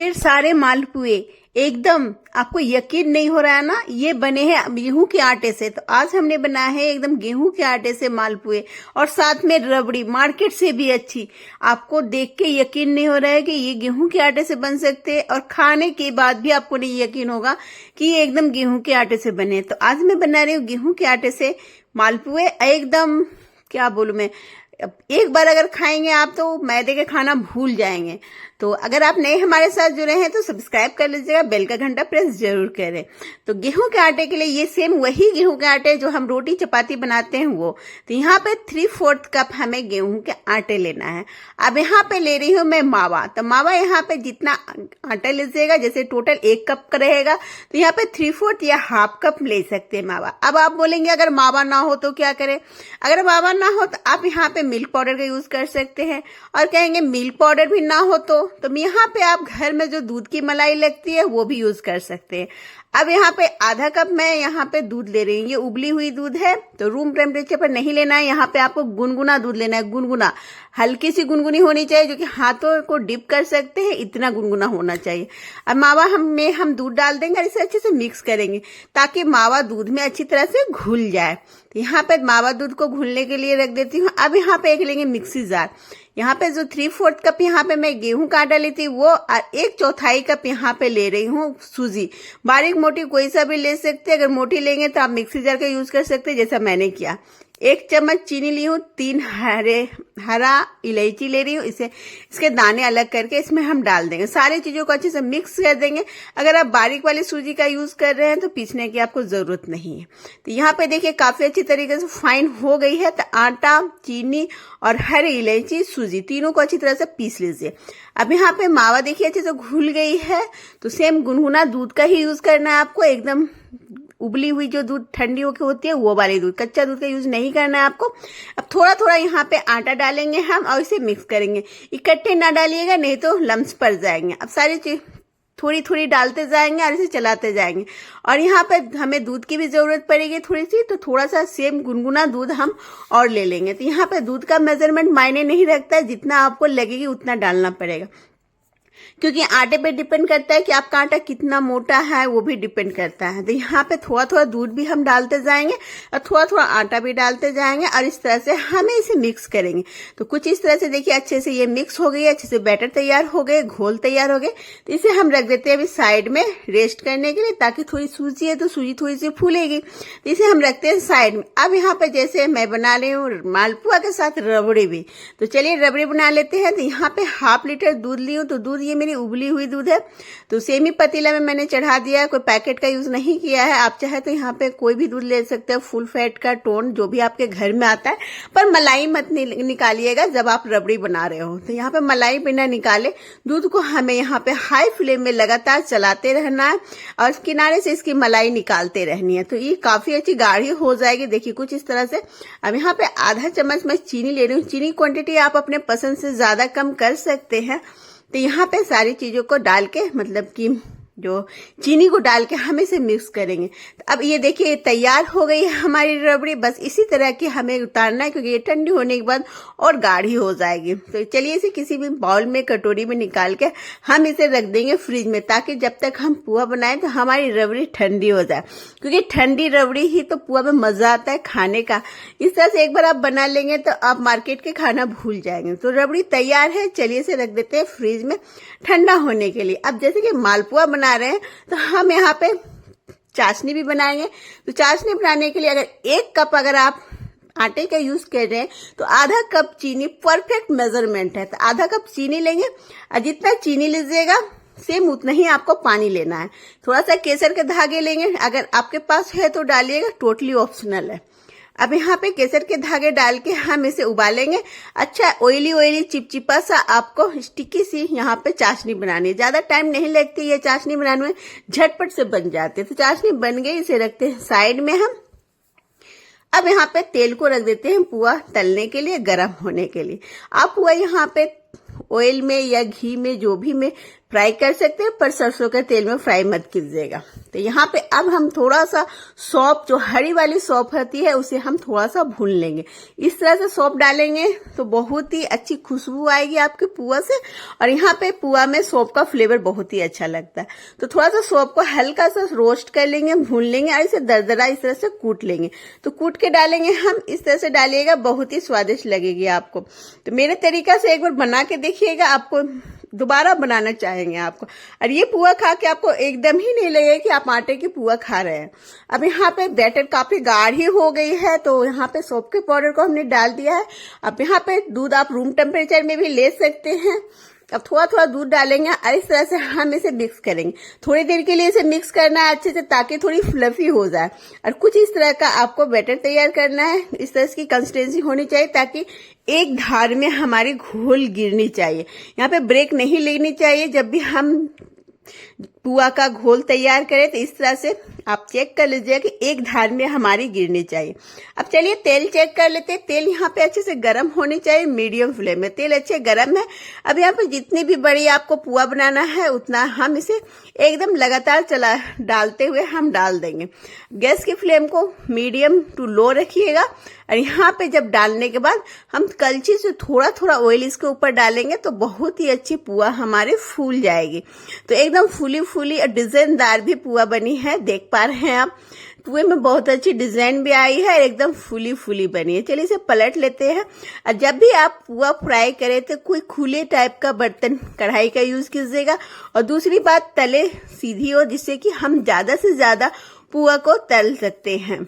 ढेर सारे मालपुए एकदम आपको यकीन नहीं हो रहा है ना, ये बने हैं गेहूं के आटे से। तो आज हमने बनाया है एकदम गेहूं के आटे से मालपुए और साथ में रबड़ी मार्केट से भी अच्छी। आपको देख के यकीन नहीं हो रहा है कि ये गेहूं के आटे से बन सकते हैं और खाने के बाद भी आपको नहीं यकीन होगा कि ये एकदम गेहूं के आटे से बने। तो आज मैं बना रही हूँ गेहूं के आटे से मालपुए। एकदम क्या बोलूं मैं, एक बार अगर खाएंगे आप तो मैदे के खाना भूल जाएंगे। तो अगर आप नए हमारे साथ जुड़े हैं तो सब्सक्राइब कर लीजिएगा, बेल का घंटा प्रेस जरूर करें। तो गेहूं के आटे के लिए ये सेम वही गेहूं के आटे जो हम रोटी चपाती बनाते हैं वो। तो यहाँ पे 3/4 कप हमें गेहूं के आटे लेना है। अब यहाँ पे ले रही हूँ मैं मावा। तो मावा यहाँ पे जितना आटा लीजिएगा, जैसे टोटल 1 कप का रहेगा तो यहाँ पे 3/4 या हाफ कप ले सकते हैं मावा। अब आप बोलेंगे अगर मावा ना हो तो क्या करें? अगर मावा ना हो तो आप यहाँ पे मिल्क पाउडर का यूज कर सकते हैं। और कहेंगे मिल्क पाउडर भी ना हो तो यहाँ पे आप घर में जो दूध की मलाई लगती है वो भी यूज कर सकते हैं। अब यहाँ पे आधा कप मैं यहाँ पे दूध ले रही हूँ। ये उबली हुई दूध है, तो रूम टेम्परेचर पर नहीं लेना है। यहाँ पे आपको गुनगुना दूध लेना है, गुनगुना, हल्की सी गुनगुनी होनी चाहिए, जो कि हाथों को डिप कर सकते हैं, इतना गुनगुना होना चाहिए। अब मावा हम दूध डाल देंगे और इसे अच्छे से मिक्स करेंगे ताकि मावा दूध में अच्छी तरह से घुल जाए। तो यहाँ पे मावा दूध को घुलने के लिए रख देती हूँ। अब यहाँ पे एक लेंगे मिक्सी जार। यहाँ पे जो 3/4 कप यहाँ पे मैं गेहूं का आटा ली थी वो, और 1/4 कप यहाँ पे ले रही हूँ सूजी। बारीक मोटी कोई सा भी ले सकते हैं। अगर मोटी लेंगे तो आप मिक्सी जार का यूज कर सकते हैं, जैसा मैंने किया। 1 चम्मच चीनी ली हूँ। 3 हरा इलायची ले रही हूँ, इसके दाने अलग करके इसमें हम डाल देंगे। सारी चीजों को अच्छे से मिक्स कर देंगे। अगर आप बारीक वाली सूजी का यूज कर रहे हैं तो पीसने की आपको जरूरत नहीं है। तो यहाँ पे देखिए काफी अच्छी तरीके से फाइन हो गई है। तो आटा, चीनी और हरी इलायची, सूजी तीनों को अच्छी तरह से पीस लीजिए। अब यहाँ पे मावा देखिए अच्छे से घुल गई है। तो सेम गुनगुना दूध का ही यूज करना है आपको। एकदम उबली हुई जो दूध ठंडी होकर होती है वो वाली दूध, कच्चा दूध का यूज नहीं करना है आपको। अब थोड़ा थोड़ा यहाँ पे आटा डालेंगे हम और इसे मिक्स करेंगे। इकट्ठे ना डालिएगा, नहीं तो लम्स पड़ जाएंगे। अब सारी चीज थोड़ी थोड़ी डालते जाएंगे और इसे चलाते जाएंगे। और यहाँ पे हमें दूध की भी जरूरत पड़ेगी थोड़ी सी, तो थोड़ा सा सेम गुनगुना दूध हम और ले लेंगे। तो यहाँ पे दूध का मेजरमेंट मायने नहीं रखता है, जितना आपको लगेगी उतना डालना पड़ेगा, क्योंकि आटे पे डिपेंड करता है कि आपका आटा कितना मोटा है, वो भी डिपेंड करता है। तो यहाँ पे थोड़ा थोड़ा दूध भी हम डालते जाएंगे और थोड़ा थोड़ा आटा भी डालते जाएंगे और इस तरह से हमें इसे मिक्स करेंगे। तो कुछ इस तरह से देखिए अच्छे से ये मिक्स हो गई है, अच्छे से बैटर तैयार हो गए, घोल तैयार हो गए। तो इसे हम रख देते हैं अभी साइड में रेस्ट करने के लिए, ताकि थोड़ी सूजी है तो सूजी थोड़ी सी फूलेगी। तो इसे हम रखते हैं साइड में। अब यहाँ पे जैसे मैं बना रही हूँ मालपुआ के साथ रबड़ी भी, तो चलिए रबड़ी बना लेते हैं। तो यहाँ पे 1/2 लीटर दूध ली हूँ। तो दूध ये मेरी उबली हुई दूध है, तो सेमी पतीला में मैंने चढ़ा दिया है। कोई पैकेट का यूज नहीं किया है। आप चाहे तो यहाँ पे कोई भी दूध ले सकते हैं, फुल फैट का, टोन, जो भी आपके घर में आता है। पर मलाई मत निकालिएगा जब आप रबड़ी बना रहे हो। तो यहाँ पे मलाई बिना निकाले दूध को हमें यहाँ पे हाई फ्लेम में लगातार चलाते रहना है और किनारे से इसकी मलाई निकालते रहनी है। तो ये काफी अच्छी गाढ़ी हो जाएगी, देखिए कुछ इस तरह से। अब यहाँ पे आधा चम्मच मैं चीनी ले रही हूँ। चीनी क्वांटिटी आप अपने पसंद से ज्यादा कम कर सकते हैं। तो यहाँ पे सारी चीजों को डाल के, मतलब कि जो चीनी को डाल के हम इसे मिक्स करेंगे। तो अब ये देखिए तैयार हो गई है हमारी रबड़ी। बस इसी तरह की हमें उतारना है, क्योंकि ये ठंडी होने के बाद और गाढ़ी हो जाएगी। तो चलिए इसे किसी भी बाउल में, कटोरी में निकाल के हम इसे रख देंगे फ्रिज में, ताकि जब तक हम पुआ बनाए तो हमारी रबड़ी ठंडी हो जाए, क्योंकि ठंडी रबड़ी ही तो पुआ में मजा आता है खाने का। इस तरह से एक बार आप बना लेंगे तो आप मार्केट के खाना भूल जाएंगे। तो रबड़ी तैयार है, चलिए इसे रख देते हैं फ्रिज में ठंडा होने के लिए। अब जैसे कि मालपुआ बना रहे हैं तो हम यहाँ पे चाशनी भी बनाएंगे। तो चाशनी बनाने के लिए अगर 1 कप अगर आप आटे का यूज कर रहे हैं तो आधा कप चीनी परफेक्ट मेजरमेंट है। तो आधा कप चीनी लेंगे और जितना चीनी लीजिएगा सेम उतना ही आपको पानी लेना है। थोड़ा सा केसर के धागे लेंगे, अगर आपके पास है तो डालिएगा, टोटली ऑप्शनल है। अब यहाँ पे केसर के धागे डाल के हम इसे उबालेंगे। अच्छा ऑयली चिपचिपा सा आपको स्टिकी सी यहाँ पे चाशनी बनानी है। ज्यादा टाइम नहीं लगती ये चाशनी बनाने में, झटपट से बन जाते। तो चाशनी बन गई, इसे रखते हैं साइड में हम। अब यहाँ पे तेल को रख देते हैं पुआ तलने के लिए, गर्म होने के लिए। आप पुआ यहाँ पे ऑयल में या घी में, जो भी में फ्राई कर सकते हैं, पर सरसों के तेल में फ्राई मत कीजिएगा। तो यहाँ पे अब हम थोड़ा सा सौंफ, जो हरी वाली सौंफ होती है, उसे हम थोड़ा सा भून लेंगे। इस तरह से सौंफ डालेंगे तो बहुत ही अच्छी खुशबू आएगी आपके पुआ से, और यहाँ पे पुआ में सौंफ का फ्लेवर बहुत ही अच्छा लगता है। तो थोड़ा सा सौंफ को हल्का सा रोस्ट कर लेंगे, भून लेंगे, और इसे दरदरा इस तरह से कूट लेंगे। तो कूट के डालेंगे हम, इस तरह से डालिएगा, बहुत ही स्वादिष्ट लगेगी आपको। तो मेरे तरीका से एक बार बना के देखिएगा, आपको दोबारा बनाना चाहेंगे आपको, और ये पुआ खा के आपको एकदम ही नहीं लगेगा कि आप आटे की पुआ खा रहे हैं। अब यहाँ पे बैटर काफी गाढ़ी हो गई है, तो यहाँ पे सौंफ के पाउडर को हमने डाल दिया है। अब यहाँ पे दूध आप रूम टेम्परेचर में भी ले सकते हैं। अब थोड़ा थोड़ा दूध डालेंगे और इस तरह से हम इसे मिक्स करेंगे। थोड़ी देर के लिए इसे मिक्स करना है अच्छे से, ताकि थोड़ी फ्लफी हो जाए, और कुछ इस तरह का आपको बैटर तैयार करना है। इस तरह की कंसिस्टेंसी होनी चाहिए, ताकि एक धार में हमारी घोल गिरनी चाहिए। यहाँ पे ब्रेक नहीं लेनी चाहिए। जब भी हम पुआ का घोल तैयार करें तो इस तरह से आप चेक कर लीजिए कि एक धार में हमारी गिरनी चाहिए। अब चलिए तेल चेक कर लेते हैं। तेल यहाँ पे अच्छे से गर्म होनी चाहिए, मीडियम फ्लेम में। तेल अच्छे गर्म है। अब यहाँ पे जितनी भी बड़ी आपको पुआ बनाना है, उतना हम इसे एकदम लगातार डालते हुए हम डाल देंगे। गैस की फ्लेम को मीडियम टू लो रखिएगा, और यहाँ पे जब डालने के बाद हम कलछी से थोड़ा थोड़ा ऑयल इसके ऊपर डालेंगे तो बहुत ही अच्छी पुआ हमारी फूल जाएगी। तो एकदम फूली फूली और डिजाइनदार भी पुआ बनी है, देख पा रहे हैं आप। पुए में बहुत अच्छी डिजाइन भी आई है, एकदम फूली फूली बनी है। चलिए इसे पलट लेते हैं। और जब भी आप पुआ फ्राई करें तो कोई खुले टाइप का बर्तन, कढ़ाई का यूज कीजिएगा। और दूसरी बात, तले सीधी हो, जिससे कि हम ज्यादा से ज्यादा पुआ को तल सकते हैं।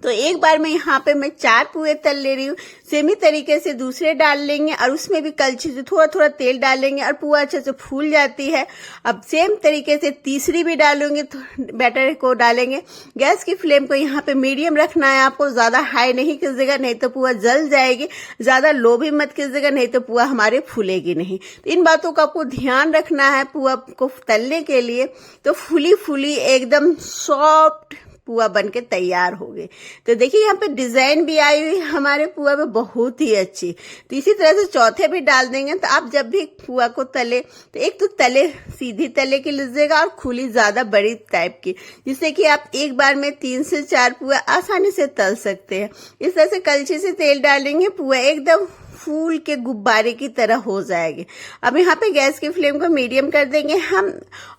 तो एक बार में यहाँ पे मैं 4 पुए तल ले रही हूँ। सेम ही तरीके से दूसरे डाल लेंगे, और उसमें भी कलछी से थोड़ा थोड़ा तेल डालेंगे, और पुआ अच्छे से फूल जाती है। अब सेम तरीके से तीसरी भी डालूंगे, तो बैटर को डालेंगे। गैस की फ्लेम को यहाँ पे मीडियम रखना है आपको, ज्यादा हाई नहीं कीजिएगा, नहीं तो पुआ जल जाएगी। ज्यादा लो भी मत कीजिएगा, नहीं तो पुआ हमारे फूलेगी नहीं। तो इन बातों का आपको ध्यान रखना है पुआ को तलने के लिए। तो फूली फूली एकदम सॉफ्ट पुआ बन के तैयार हो गए। तो देखिए यहाँ पे डिजाइन भी आई हुई हमारे पुआ में, बहुत ही अच्छी। तो इसी तरह से चौथे भी डाल देंगे। तो आप जब भी पुआ को तले, तो एक तो तले सीधी तले की लीजिएगा, और खुली ज्यादा बड़ी टाइप की, जिससे कि आप एक बार में 3 से 4 पुआ आसानी से तल सकते हैं। इस तरह से कलछी से तेल डालेंगे, पुआ एकदम फूल के गुब्बारे की तरह हो जाएगी। अब यहाँ पे गैस की फ्लेम को मीडियम कर देंगे हम,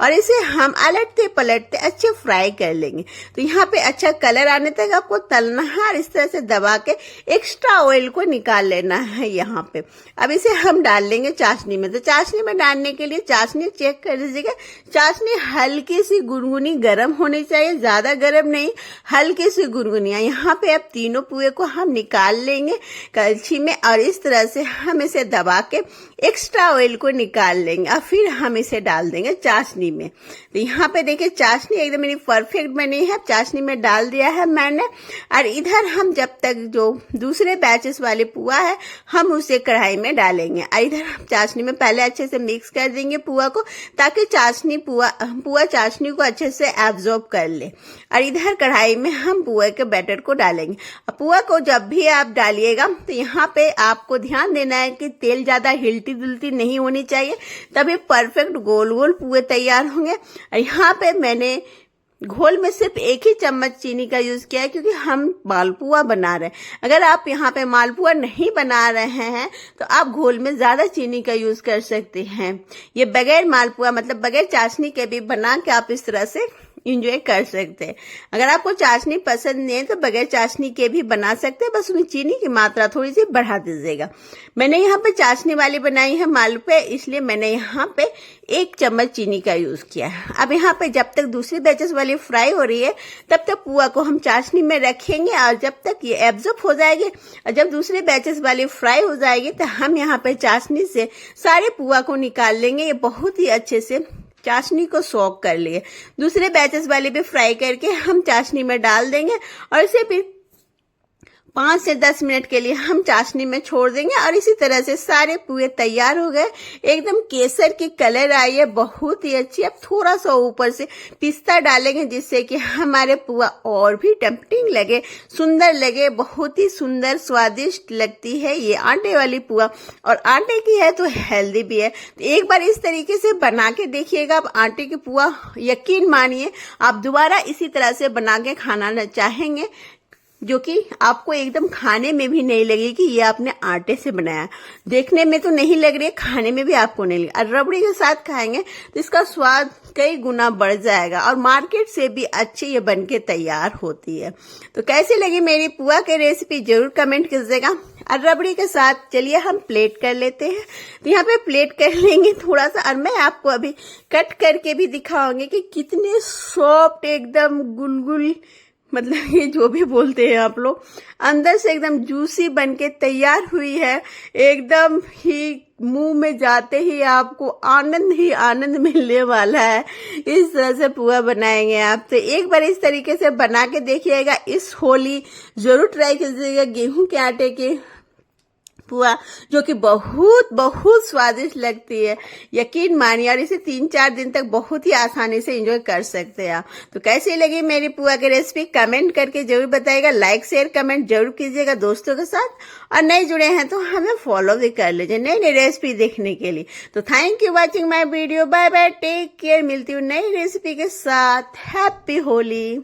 और इसे हम अलटते पलटते अच्छे फ्राई कर लेंगे। तो यहाँ पे अच्छा कलर आने तक आपको तलना है, और इस तरह से दबा के एक्स्ट्रा ऑयल को निकाल लेना है यहाँ पे। अब इसे हम डाल लेंगे चाशनी में। तो चाशनी में डालने के लिए चाशनी चेक कर लीजिएगा। चाशनी हल्की सी गुनगुनी गर्म होनी चाहिए, ज्यादा गर्म नहीं, हल्की सी गुनगुनिया। यहाँ पे अब तीनों पुए को हम निकाल लेंगे कलछी में, और इस तरह से हम इसे दबा के एक्स्ट्रा ऑयल को निकाल लेंगे, और फिर हम इसे डाल देंगे चाशनी में। तो यहाँ पे देखिए चाशनी एकदम मेरी परफेक्ट बनी है। चाशनी में डाल दिया है मैंने, और इधर हम जब तक जो दूसरे बैचेस वाले पुआ है, हम उसे कढ़ाई में डालेंगे। और इधर हम चाशनी में पहले अच्छे से मिक्स कर देंगे पुआ को, ताकि पुआ चाशनी को अच्छे से एब्जॉर्ब कर ले। और इधर कढ़ाई में हम पुआ के बैटर को डालेंगे। पुआ को जब भी आप डालिएगा, तो यहाँ पे आपको ध्यान देना है कि तेल ज्यादा हिलती दुलती नहीं होनी चाहिए, तभी परफेक्ट गोल गोल पुए तैयार होंगे। और यहाँ पे मैंने घोल में सिर्फ 1 ही चम्मच चीनी का यूज किया है, क्योंकि हम मालपुआ बना रहे हैं। अगर आप यहाँ पे मालपुआ नहीं बना रहे हैं, तो आप घोल में ज्यादा चीनी का यूज कर सकते हैं। ये बगैर मालपुआ, मतलब बगैर चाशनी के भी बना के आप इस तरह से इंजॉय कर सकते हैं। अगर आपको चाशनी पसंद नहीं है तो बगैर चाशनी के भी बना सकते हैं, बस उसमें चीनी की मात्रा थोड़ी सी बढ़ा दीजिएगा। मैंने यहाँ पे चाशनी वाली बनाई है मालपुआ, इसलिए मैंने यहाँ पे 1 चम्मच चीनी का यूज किया है। अब यहाँ पे जब तक दूसरी बैचेस वाली फ्राई हो रही है, तब तक पुआ को हम चाशनी में रखेंगे, और जब तक ये एब्जॉर्ब हो जाएगी, और जब दूसरे बैचेस वाली फ्राई हो जाएगी, तो हम यहाँ पे चाशनी से सारे पुआ को निकाल लेंगे। ये बहुत ही अच्छे से चाशनी को सोक कर लिए। दूसरे बैचेस वाले भी फ्राई करके हम चाशनी में डाल देंगे, और इसे भी 5 से 10 मिनट के लिए हम चाशनी में छोड़ देंगे और इसी तरह से सारे पुए तैयार हो गए। एकदम केसर की कलर आई है, बहुत ही अच्छी। अब थोड़ा सा ऊपर से पिस्ता डालेंगे जिससे कि हमारे पुआ और भी टेम्पटिंग लगे, सुंदर लगे। बहुत ही सुंदर स्वादिष्ट लगती है ये आटे वाली पुआ, और आटे की है तो हेल्दी भी है। तो एक बार इस तरीके से बना के देखिएगा आप आटे की पुआ, यकीन मानिए आप दोबारा इसी तरह से बना के खाना चाहेंगे, जो कि आपको एकदम खाने में भी नहीं लगेगी कि ये आपने आटे से बनाया। देखने में तो नहीं लग रही है, खाने में भी आपको नहीं लगेगा। और रबड़ी के साथ खाएंगे तो इसका स्वाद कई गुना बढ़ जाएगा, और मार्केट से भी अच्छी ये बनके तैयार होती है। तो कैसी लगी मेरी पुआ की रेसिपी जरूर कमेंट कीजिएगा। और रबड़ी के साथ चलिए हम प्लेट कर लेते हैं। तो यहाँ पे प्लेट कर लेंगे थोड़ा सा, और मैं आपको अभी कट करके भी दिखाऊंगी कि कितने सॉफ्ट, एकदम गुलगुल, मतलब ये जो भी बोलते हैं आप लोग, अंदर से एकदम जूसी बनके तैयार हुई है। एकदम ही मुंह में जाते ही आपको आनंद ही आनंद मिलने वाला है। इस तरह से पुआ बनाएंगे आप, तो एक बार इस तरीके से बना के देखिएगा। इस होली जरूर ट्राई कीजिएगा गेहूं के आटे के पुआ, जो कि बहुत बहुत स्वादिष्ट लगती है, यकीन मानिए। और इसे 3-4 दिन तक बहुत ही आसानी से एंजॉय कर सकते हैं आप। तो कैसी लगी मेरी पुआ की रेसिपी कमेंट करके जरूर बताइएगा। लाइक शेयर कमेंट जरूर कीजिएगा दोस्तों के साथ, और नए जुड़े हैं तो हमें फॉलो भी कर लीजिए नई नई रेसिपी देखने के लिए। तो thank you watching my video. Bye bye, take care. मिलती हूँ नई रेसिपी के साथ। हैप्पी होली।